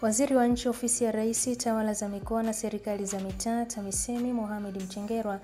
Waziri wa Nchi Ofisi ya Rais, Tawala za Mikoa na Serikali za Mitaa, TAMISEMI, Mohamed Mchengerwa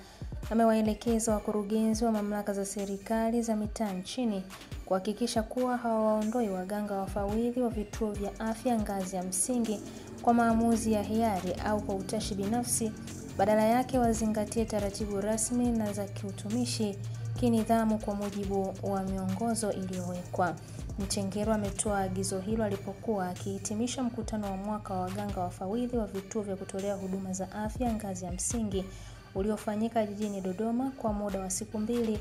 amewaelekeza wakurugenzi wa mamlaka za serikali za mitaa nchini kuhakikisha kuwa hawaondoi waganga wafawidhi wa vituo vya afya ngazi ya msingi kwa maamuzi ya hiari au kwa utashi binafsi. Badala yake wazingatie taratibu rasmi na za kiutumishi kinidhamu kwa mujibu wa miongozo iliyowekwa. Mchengerwa ametoa agizo hilo alipokuwa akihitimisha mkutano wa mwaka wa waganga wafawidhi wa vituo vya kutolea huduma za afya ngazi ya msingi uliofanyika jijini Dodoma kwa muda wa siku 2,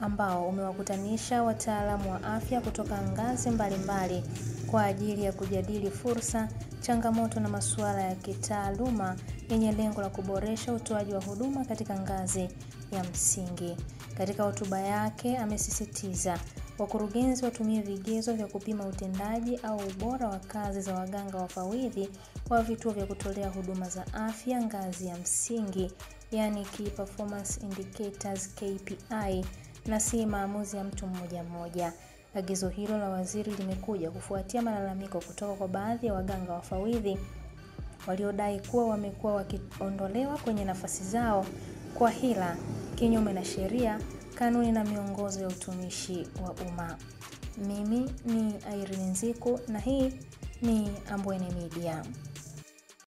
ambao umewakutanisha wataalamu wa afya kutoka ngazi mbalimbali kwa ajili ya kujadili fursa, changamoto na masuala ya kitaaluma yenye lengo la kuboresha utoaji wa huduma katika ngazi ya msingi. Katika hotuba yake amesisitiza wakurugenzi watumie vigezo vya kupima utendaji au ubora wa kazi za waganga wafawidhi wa vituo vya kutolea huduma za afya ngazi ya msingi, yani Key Performance Indicators KPI, na si maamuzi ya mtu mmoja mmoja. Agizo hilo la waziri limekuja kufuatia malalamiko kutoka kwa baadhi ya waganga wafawidhi waliodai kuwa wamekuwa wakiondolewa kwenye nafasi zao kwa hila, kinyume na sheria, kanuni na miongozo ya utumishi wa umma. Mimi ni Irene Nziku na hii ni Ambwene Media.